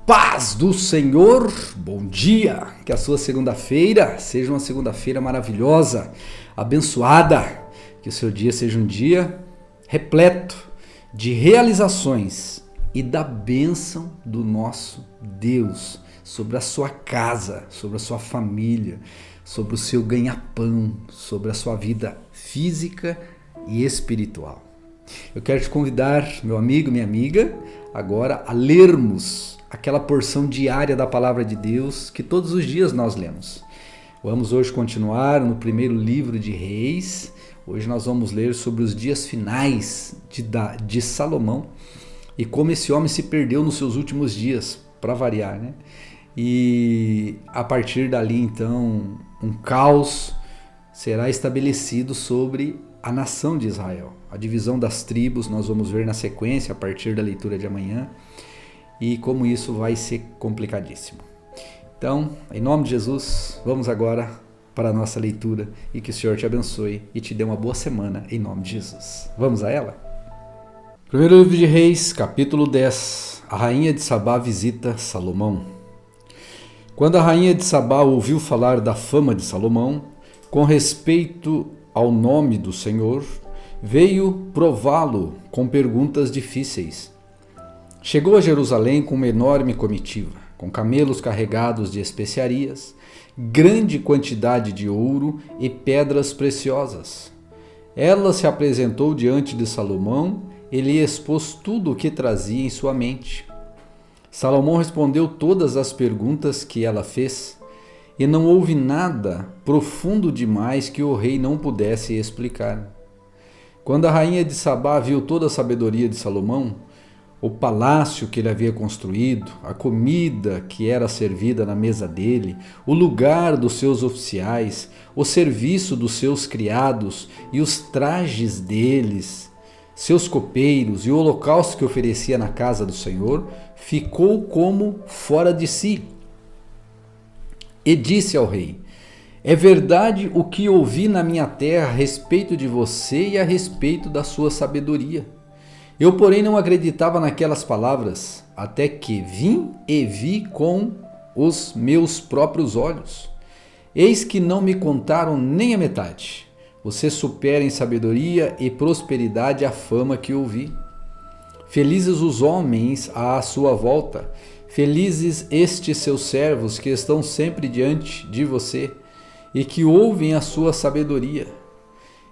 Paz do Senhor, bom dia, que a sua segunda-feira seja uma segunda-feira maravilhosa, abençoada, que o seu dia seja um dia repleto de realizações e da bênção do nosso Deus sobre a sua casa, sobre a sua família, sobre o seu ganha-pão, sobre a sua vida física e espiritual. Eu quero te convidar, meu amigo, minha amiga, agora a lermos aquela porção diária da Palavra de Deus que todos os dias nós lemos. Vamos hoje continuar no primeiro livro de Reis. Hoje nós vamos ler sobre os dias finais de Salomão e como esse homem se perdeu nos seus últimos dias, para variar, né? E a partir dali, então, um caos será estabelecido sobre a nação de Israel. A divisão das tribos nós vamos ver na sequência a partir da leitura de amanhã. E como isso vai ser complicadíssimo. Então, em nome de Jesus, vamos agora para a nossa leitura e que o Senhor te abençoe e te dê uma boa semana em nome de Jesus. Vamos a ela? Primeiro livro de Reis, capítulo 10. A rainha de Sabá visita Salomão. Quando a rainha de Sabá ouviu falar da fama de Salomão, com respeito ao nome do Senhor, veio prová-lo com perguntas difíceis. Chegou a Jerusalém com uma enorme comitiva, com camelos carregados de especiarias, grande quantidade de ouro e pedras preciosas. Ela se apresentou diante de Salomão e lhe expôs tudo o que trazia em sua mente. Salomão respondeu todas as perguntas que ela fez, e não houve nada profundo demais que o rei não pudesse explicar. Quando a rainha de Sabá viu toda a sabedoria de Salomão, o palácio que ele havia construído, a comida que era servida na mesa dele, o lugar dos seus oficiais, o serviço dos seus criados e os trajes deles, seus copeiros e o holocausto que oferecia na casa do Senhor, ficou como fora de si. E disse ao rei: é verdade o que ouvi na minha terra a respeito de você e a respeito da sua sabedoria. Eu, porém, não acreditava naquelas palavras, até que vim e vi com os meus próprios olhos. Eis que não me contaram nem a metade. Você supera em sabedoria e prosperidade a fama que ouvi. Felizes os homens à sua volta, felizes estes seus servos que estão sempre diante de você e que ouvem a sua sabedoria.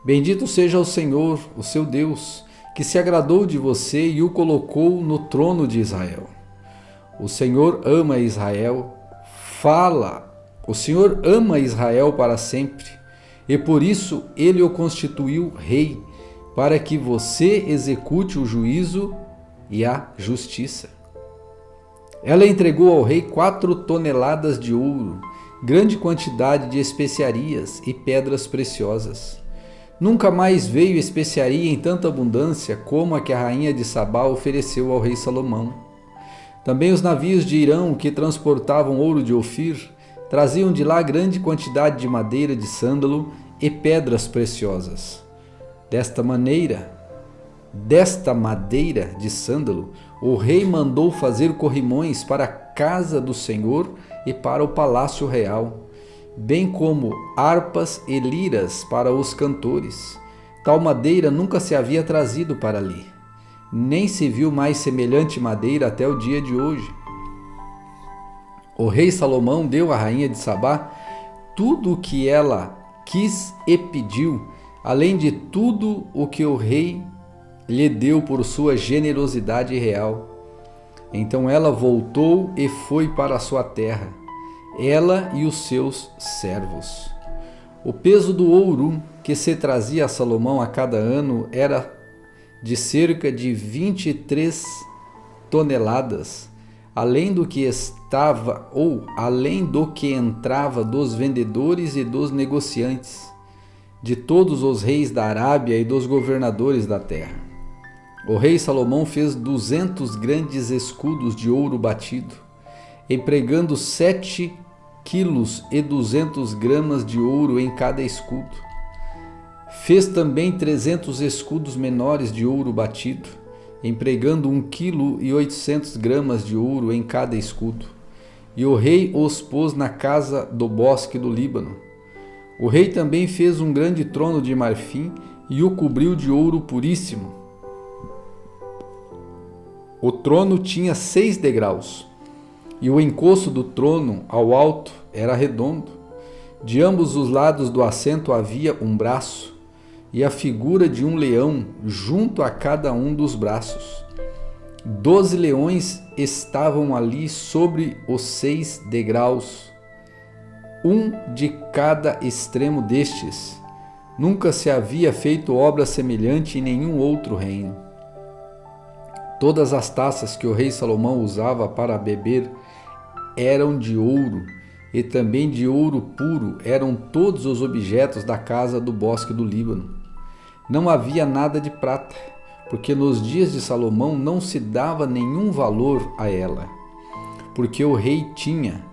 Bendito seja o Senhor, o seu Deus, que se agradou de você e o colocou no trono de Israel. O Senhor ama Israel, o Senhor ama Israel para sempre, e por isso ele o constituiu rei, para que você execute o juízo e a justiça. Ela entregou ao rei 4 toneladas de ouro, grande quantidade de especiarias e pedras preciosas. Nunca mais veio especiaria em tanta abundância como a que a rainha de Sabá ofereceu ao rei Salomão. Também os navios de Irão que transportavam ouro de Ofir traziam de lá grande quantidade de madeira de sândalo e pedras preciosas. Desta madeira de sândalo, o rei mandou fazer corrimões para a casa do Senhor e para o palácio real, bem como harpas e liras para os cantores. Tal madeira nunca se havia trazido para ali, nem se viu mais semelhante madeira até o dia de hoje. O rei Salomão deu à rainha de Sabá tudo o que ela quis e pediu, além de tudo o que o rei lhe deu por sua generosidade real. Então ela voltou e foi para a sua terra, ela e os seus servos. O peso do ouro que se trazia a Salomão a cada ano era de cerca de 23 toneladas, além do que entrava dos vendedores e dos negociantes, de todos os reis da Arábia e dos governadores da terra. O rei Salomão fez 200 grandes escudos de ouro batido, empregando 7 quilos e 200 gramas de ouro em cada escudo. Fez também 300 escudos menores de ouro batido, empregando 1,8 kg de ouro em cada escudo. E o rei os pôs na casa do bosque do Líbano. O rei também fez um grande trono de marfim e o cobriu de ouro puríssimo. O trono tinha 6 degraus, e o encosto do trono ao alto era redondo. De ambos os lados do assento havia um braço, e a figura de um leão junto a cada um dos braços. 12 leões estavam ali sobre os 6 degraus, um de cada extremo destes. Nunca se havia feito obra semelhante em nenhum outro reino. Todas as taças que o rei Salomão usava para beber eram de ouro, e também de ouro puro eram todos os objetos da casa do bosque do Líbano. Não havia nada de prata, porque nos dias de Salomão não se dava nenhum valor a ela, porque o rei tinha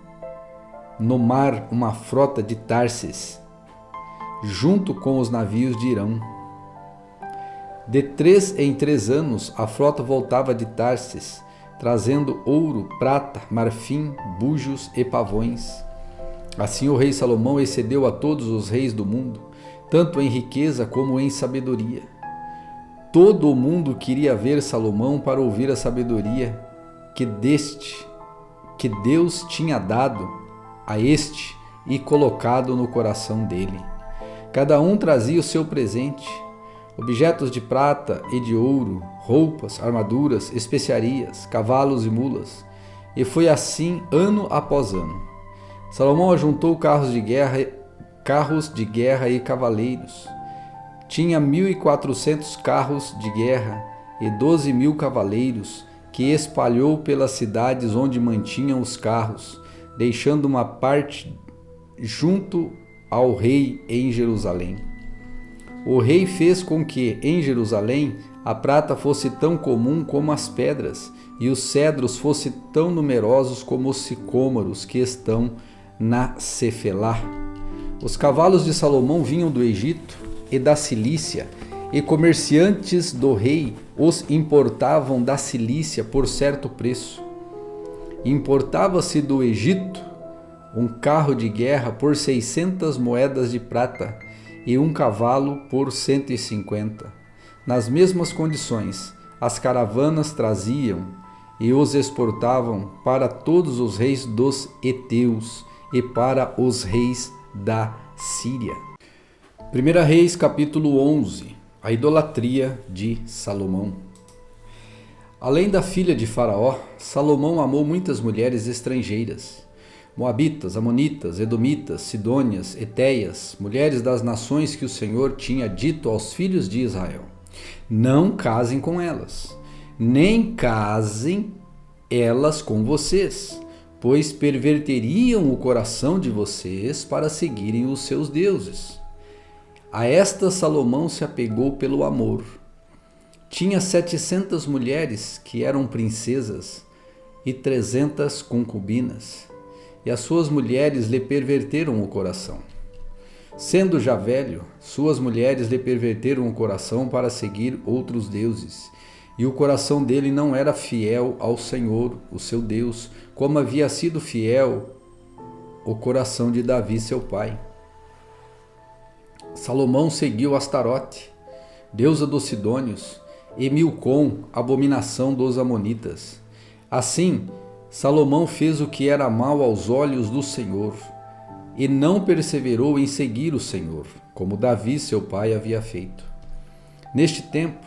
no mar uma frota de Tarsis, junto com os navios de Irão. De 3 em 3 anos, a frota voltava de Tarsis, trazendo ouro, prata, marfim, bujos e pavões. Assim o rei Salomão excedeu a todos os reis do mundo, tanto em riqueza como em sabedoria. Todo o mundo queria ver Salomão para ouvir a sabedoria que Deus tinha dado a este e colocado no coração dele. Cada um trazia o seu presente, objetos de prata e de ouro, roupas, armaduras, especiarias, cavalos e mulas. E foi assim ano após ano. Salomão ajuntou carros de guerra e cavaleiros. Tinha 1.400 carros de guerra e 12.000 cavaleiros, que espalhou pelas cidades onde mantinham os carros, deixando uma parte junto ao rei em Jerusalém. O rei fez com que, em Jerusalém, a prata fosse tão comum como as pedras, e os cedros fossem tão numerosos como os sicômoros que estão na Cefelá. Os cavalos de Salomão vinham do Egito e da Cilícia, e comerciantes do rei os importavam da Cilícia por certo preço. Importava-se do Egito um carro de guerra por 600 moedas de prata e um cavalo por 150. Nas mesmas condições, as caravanas traziam e os exportavam para todos os reis dos heteus e para os reis da Síria. 1 Reis capítulo 11. A idolatria de Salomão. Além da filha de Faraó, Salomão amou muitas mulheres estrangeiras, moabitas, amonitas, edomitas, sidônias, etéias, mulheres das nações que o Senhor tinha dito aos filhos de Israel: não casem com elas, nem casem elas com vocês, pois perverteriam o coração de vocês para seguirem os seus deuses. A estas Salomão se apegou pelo amor. Tinha 700 mulheres que eram princesas e 300 concubinas, e as suas mulheres lhe perverteram o coração. Sendo já velho, suas mulheres lhe perverteram o coração para seguir outros deuses, e o coração dele não era fiel ao Senhor, o seu Deus, como havia sido fiel o coração de Davi, seu pai. Salomão seguiu Astarote, deusa dos sidônios, e Milcom, abominação dos amonitas. Assim, Salomão fez o que era mal aos olhos do Senhor, e não perseverou em seguir o Senhor, como Davi, seu pai, havia feito. Neste tempo,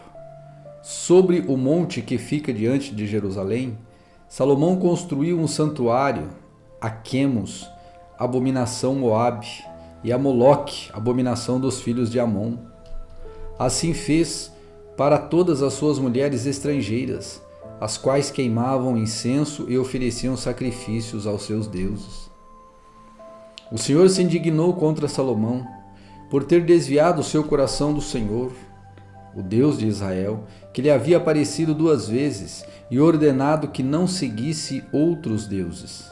sobre o monte que fica diante de Jerusalém, Salomão construiu um santuário a Quemos, abominação Moabe, e a Moloque, abominação dos filhos de Amon. Assim fez para todas as suas mulheres estrangeiras, as quais queimavam incenso e ofereciam sacrifícios aos seus deuses. O Senhor se indignou contra Salomão, por ter desviado o seu coração do Senhor, o Deus de Israel, que lhe havia aparecido 2 vezes e ordenado que não seguisse outros deuses.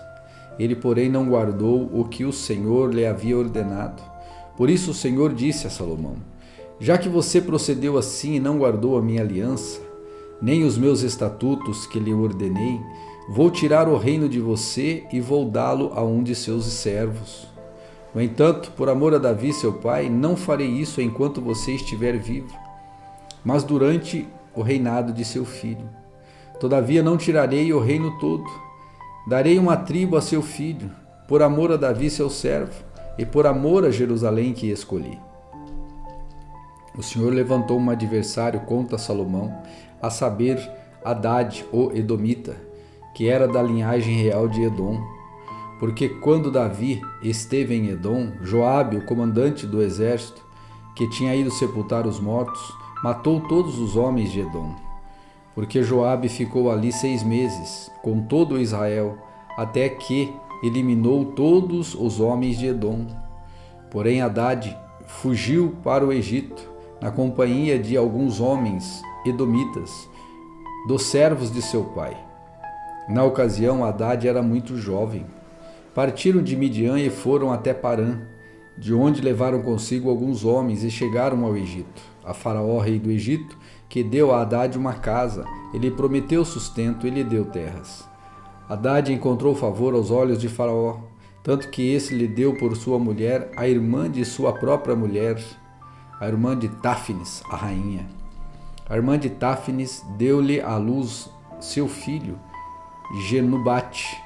Ele, porém, não guardou o que o Senhor lhe havia ordenado. Por isso o Senhor disse a Salomão: já que você procedeu assim e não guardou a minha aliança, nem os meus estatutos que lhe ordenei, vou tirar o reino de você e vou dá-lo a um de seus servos. No entanto, por amor a Davi, seu pai, não farei isso enquanto você estiver vivo, mas durante o reinado de seu filho. Todavia não tirarei o reino todo. Darei uma tribo a seu filho, por amor a Davi, seu servo, e por amor a Jerusalém que escolhi. O Senhor levantou um adversário contra Salomão, a saber, Hadade, o Edomita, que era da linhagem real de Edom. Porque quando Davi esteve em Edom, Joabe, o comandante do exército, que tinha ido sepultar os mortos, matou todos os homens de Edom. Porque Joabe ficou ali 6 meses, com todo Israel, até que eliminou todos os homens de Edom. Porém Hadade fugiu para o Egito, na companhia de alguns homens edomitas, dos servos de seu pai. Na ocasião, Hadade era muito jovem. Partiram de Midian e foram até Parã, de onde levaram consigo alguns homens e chegaram ao Egito. A Faraó, rei do Egito, que deu a Hadade uma casa, ele prometeu sustento e lhe deu terras. Hadade encontrou favor aos olhos de Faraó, tanto que esse lhe deu por sua mulher a irmã de sua própria mulher, a irmã de Táfnis, a rainha. A irmã de Táfnis deu-lhe à luz seu filho, Genubate,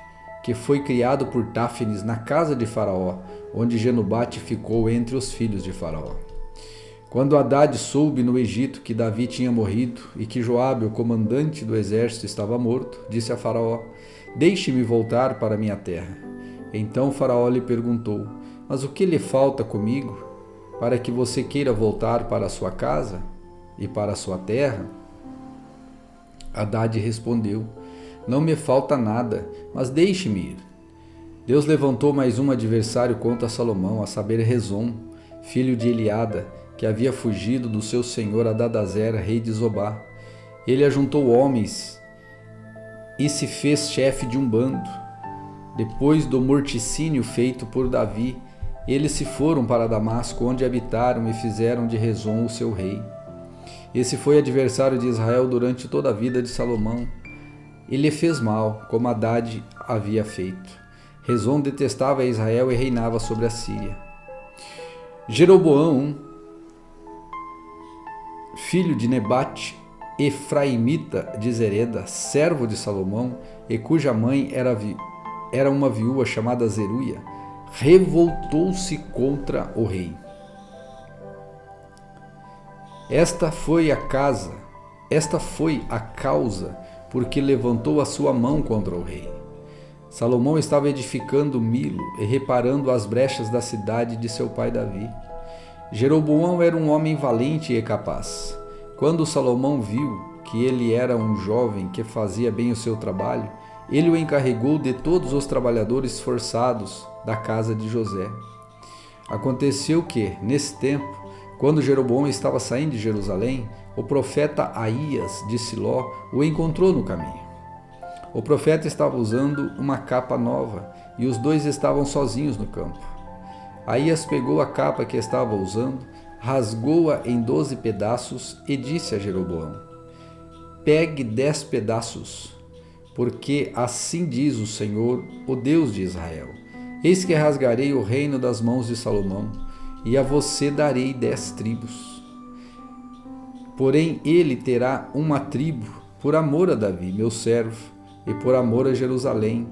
que foi criado por Táfnis na casa de Faraó, onde Genubate ficou entre os filhos de Faraó. Quando Hadade soube no Egito que Davi tinha morrido e que Joabe, o comandante do exército, estava morto, disse a Faraó: "Deixe-me voltar para minha terra." Então Faraó lhe perguntou: "Mas o que lhe falta comigo, para que você queira voltar para a sua casa e para a sua terra?" Hadade respondeu: "Não me falta nada, mas deixe-me ir." Deus levantou mais um adversário contra Salomão, a saber, Rezon, filho de Eliada, que havia fugido do seu senhor Adadazer, rei de Zobá. Ele ajuntou homens e se fez chefe de um bando. Depois do morticínio feito por Davi, eles se foram para Damasco, onde habitaram e fizeram de Rezon o seu rei. Esse foi adversário de Israel durante toda a vida de Salomão. Ele fez mal, como Hadade havia feito. Rezon detestava Israel e reinava sobre a Síria. Jeroboão, filho de Nebate, efraimita de Zereda, servo de Salomão, e cuja mãe era uma viúva chamada Zeruia, revoltou-se contra o rei. Esta foi a causa porque levantou a sua mão contra o rei. Salomão estava edificando Milo e reparando as brechas da cidade de seu pai Davi. Jeroboão era um homem valente e capaz. Quando Salomão viu que ele era um jovem que fazia bem o seu trabalho, ele o encarregou de todos os trabalhadores forçados da casa de José. Aconteceu que, nesse tempo, quando Jeroboão estava saindo de Jerusalém, o profeta Aías de Siló o encontrou no caminho. O profeta estava usando uma capa nova e os dois estavam sozinhos no campo. Aías pegou a capa que estava usando, rasgou-a em 12 pedaços e disse a Jeroboão: "Pegue 10 pedaços, porque assim diz o Senhor, o Deus de Israel: Eis que rasgarei o reino das mãos de Salomão, e a você darei 10 tribos. Porém ele terá uma tribo por amor a Davi, meu servo, e por amor a Jerusalém,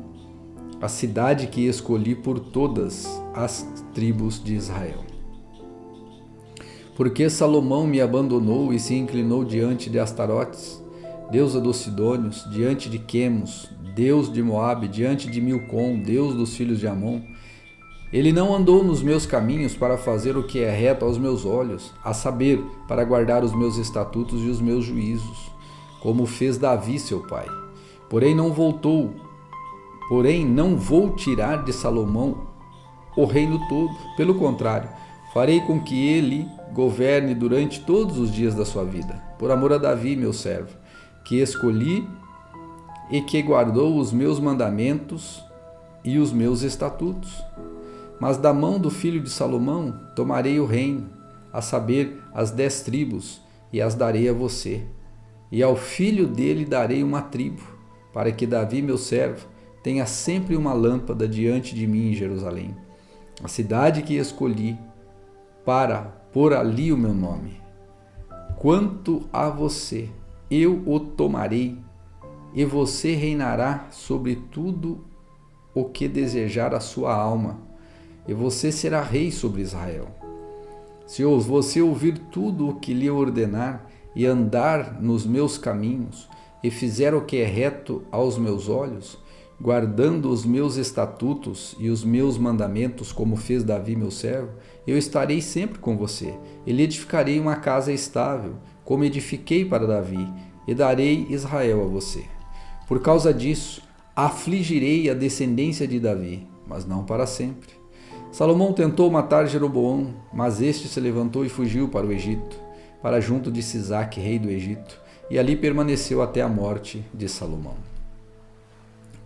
a cidade que escolhi por todas as tribos de Israel. Porque Salomão me abandonou e se inclinou diante de Astarotes, deusa dos Sidônios, diante de Quemos, deus de Moabe, diante de Milcom, deus dos filhos de Amon. Ele não andou nos meus caminhos para fazer o que é reto aos meus olhos, a saber, para guardar os meus estatutos e os meus juízos, como fez Davi seu pai. Porém não vou tirar de Salomão o reino todo. Pelo contrário, farei com que ele governe durante todos os dias da sua vida, por amor a Davi, meu servo, que escolhi e que guardou os meus mandamentos e os meus estatutos. Mas da mão do filho de Salomão tomarei o reino, a saber, as 10 tribos, e as darei a você. e ao filho dele darei uma tribo, para que Davi, meu servo, tenha sempre uma lâmpada diante de mim em Jerusalém, a cidade que escolhi para pôr ali o meu nome. Quanto a você, eu o tomarei, e você reinará sobre tudo o que desejar a sua alma, e você será rei sobre Israel. Se você ouvir tudo o que lhe ordenar, e andar nos meus caminhos, e fizer o que é reto aos meus olhos, guardando os meus estatutos e os meus mandamentos, como fez Davi meu servo, eu estarei sempre com você, e lhe edificarei uma casa estável, como edifiquei para Davi, e darei Israel a você. Por causa disso, afligirei a descendência de Davi, mas não para sempre. Salomão tentou matar Jeroboão, mas este se levantou e fugiu para o Egito, para junto de Sisaque, rei do Egito, e ali permaneceu até a morte de Salomão.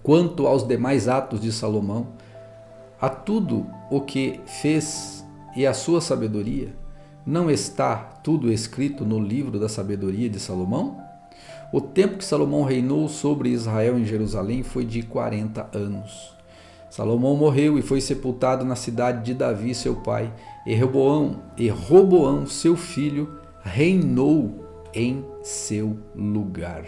Quanto aos demais atos de Salomão, a tudo o que fez e a sua sabedoria, não está tudo escrito no livro da sabedoria de Salomão? O tempo que Salomão reinou sobre Israel em Jerusalém foi de 40 anos. Salomão morreu e foi sepultado na cidade de Davi, seu pai, e Roboão, seu filho, reinou em seu lugar.